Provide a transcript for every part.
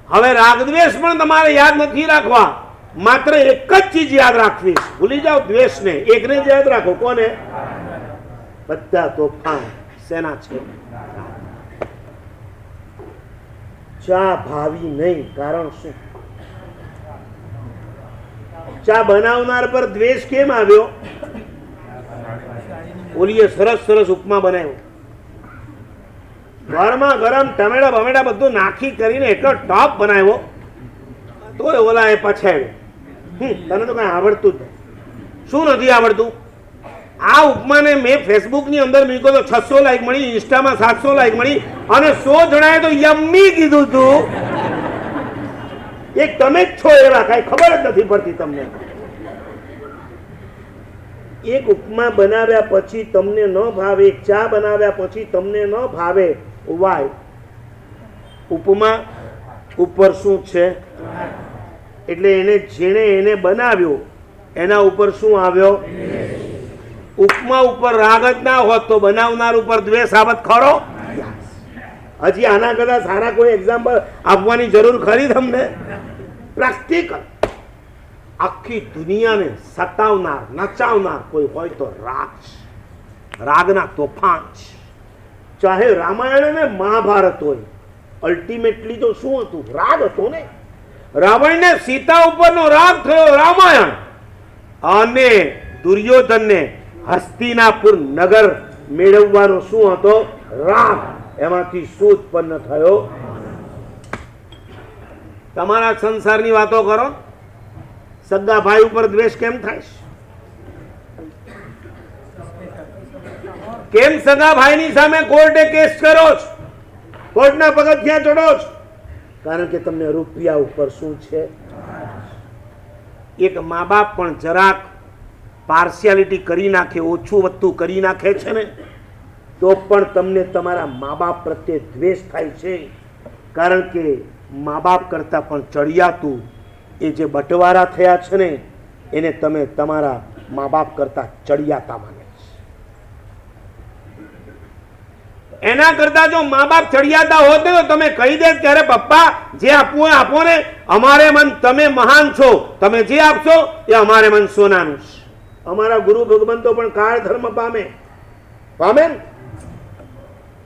હવે રાગદ્વેષ પણ તમારે યાદ નથી રાખવા, માત્ર એક જ ચીજ યાદ રાખવી, ભૂલી જાઓ દ્વેષને, એકને જ યાદ રાખો. કોને? બધા તોફાન સેના છે. ચા ભાવી નહીં, કારણ શું? ચા બનાવનાર પર દ્વેષ કેમ આવ્યો? ઓલીએ સરસ સરસ ઉપમા બનાવ્યો, ઘરમાં ગરમ ટમેટા બમેટા બધું નાખી કરીને એટલો ટોપ બનાવ્યો, તોય ઓલા એ પછાડ્યો. તને તો કઈ આવડતું જ નહીં. શું નથી આવડતું? આ ઉપમાને મેં ફેસબુકની અંદર મૂક્યો તો 600 લાઈક મળી, ઇન્સ્ટામાં 700 લાઈક મળી, અને 100 જણાએ તો યમ્મી કીધું તું. એક તમે જ છો એવા, કઈ ખબર જ નથી પડતી તમને. એક ઉપમા બનાવ્યા પછી તમને ન ભાવે, એક ચા બનાવ્યા પછી તમને ન ભાવે, વાય? ઉપમા ઉપર શું છે? એટલે એને જેણે એને બનાવ્યો એના ઉપર શું આવ્યો? ઉપમા ઉપર રાગ જ ના હોત તો બનાવનાર ઉપર દ્વેષ આવત ખરો? હજી આના કરતા સારા કોઈ એક્ઝામ્પલ આપવાની જરૂર ખરી તમને? પ્રેક્ટિકલ. આખી દુનિયાને સતાવનાર, નચાવનાર કોઈ હોય તો રાગ. રાગના તોફાન. ચાહે રામાયણ અને મહાભારત હોય, અલ્ટિમેટલી તો શું હતું? રાગ હતો ને. રાવણને સીતા ઉપરનો રાગ થયો રામાયણ, અને દુર્યોધનને હસ્તિનાપુર નગર મેળવવાનો શું હતો? રાગ. એમાંથી શું ઉત્પન્ન થયો? તમારા સંસારની વાતો કરો. સગા ભાઈ ઉપર દ્વેષ કેમ થાય? કેમ સગા ભાઈની સામે કોર્ટે કેસ કરો છો? કોર્ટના પગથિયાં ચડો છો? કારણ કે તમને રૂપિયા ઉપર શું છે? એક મા બાપ પણ જરાક પાર્શિયાલિટી કરી નાખે, ઓછું વધતું કરી નાખે છે ને, તો પણ તમને તમારા મા બાપ પ્રત્યે દ્વેષ થાય છે. કારણ કે મા બાપ કરતાં પણ ચડિયાતું એ જે બટવારા થયા છે ને, એને તમે તમારા મા બાપ કરતાં ચડિયાતા માને છે. એના કરતા જો મા બાપ ચડિયાતા હોત ને તો તમે કહી દે ત્યારે પપ્પા જે આપવું હોય આપો ને, અમારે મન તમે મહાન છો, તમે જે આપશો એ અમારે મન સોનાનું છે. અમારા ગુરુ ભગવંતો પણ કાળ ધર્મ પામે ને.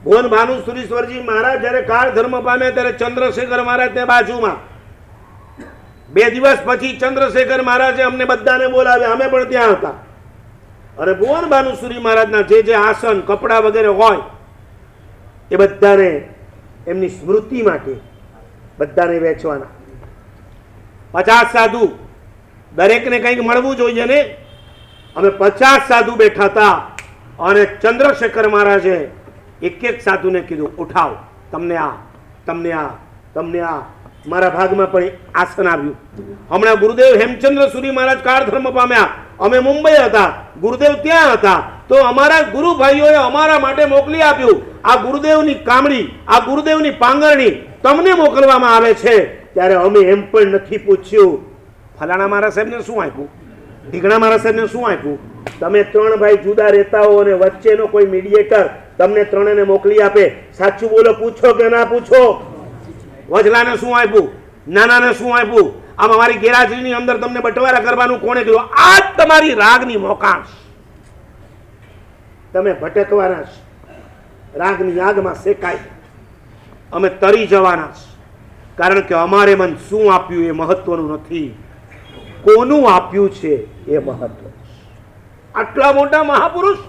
ભુવન ભાનુ સુરીશ્વરજી મહારાજ જયારે કાળ ધર્મ પામે ત્યારે ચંદ્રશેખર મહારાજ તે બાજુમાં. 2 દિવસ પછી ચંદ્રશેખર મહારાજે અમને બધાને બોલાવ્યા, અમે પણ ત્યાં હતા. અને ભુવન ભાનુસુરી મહારાજના જે જે આસન કપડા વગેરે હોય એ બધાને એમની સ્મૃતિ માટે બધાને વેચવાના. 50 સાધુ, દરેકને કંઈક મળવું જોઈએ ને. અમે 50 સાધુ બેઠા હતા, અને ચંદ્રશેખર મહારાજે એક એક સાધુને કીધું, ઉઠાવ, તમને આ, તમને આ, તમને આ. મારા ભાગમાં પણ આસન આવ્યું. હમણાં ગુરુદેવ હેમચંદ્ર સુરી મહારાજ કાળ ધર્મ પામ્યા, અમે મુંબઈ હતા, ગુરુદેવ ત્યાં હતા, તો અમારા ગુરુ ભાઈઓએ અમારા માટે મોકલી આપ્યું. આ ગુરુદેવની કામડી, આ ગુરુદેવની પાંગરણી તમને મોકલવામાં આવે છે. ત્યારે અમે એમ પણ નથી પૂછ્યું ફલાણા મારા સાહેબને શું આપ્યું, ઢીગણા મારા સાહેબને શું આપ્યું. તમે 3 ભાઈ જુદા રહેતા હો અને વચ્ચેનો કોઈ મીડિયેટર તમને 3ને મોકલી આપે, સાચું બોલો, પૂછો કે ના પૂછો? વજલાને શું આપ્યું, નાનાને શું આપ્યું? આમ અમારી ગેરહાજરીની અંદર તમને બટવારા કરવાનું કોણે કહ્યું? આ જ તમારી રાગની મોકાશ. તમે ભટકવાના છો, રાગની આગમાં શેકાય. અમે તરી જવાના છે. કારણ કે અમારે મન શું આપ્યું એ મહત્વનું નથી, કોનું આપ્યું છે એ મહત્વ. આટલા મોટા મહાપુરુષ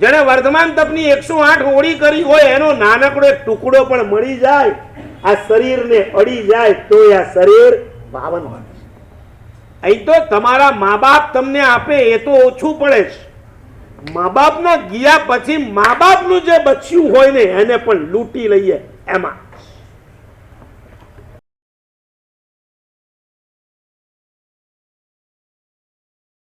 જેને વર્ધમાન તપની 108 હોળી કરી હોય, એનો નાનકડો એક ટુકડો પણ મળી જાય, આ શરીરને અડી જાય તો આ શરીર પાવન બને. અહીં તો તમારા મા બાપ તમને આપે એ તો ઓછું પડે છે. મા બાપના ગયા પછી મા બાપનું જે બચ્યું હોય ને એને પણ લૂંટી લઈએ એમાં.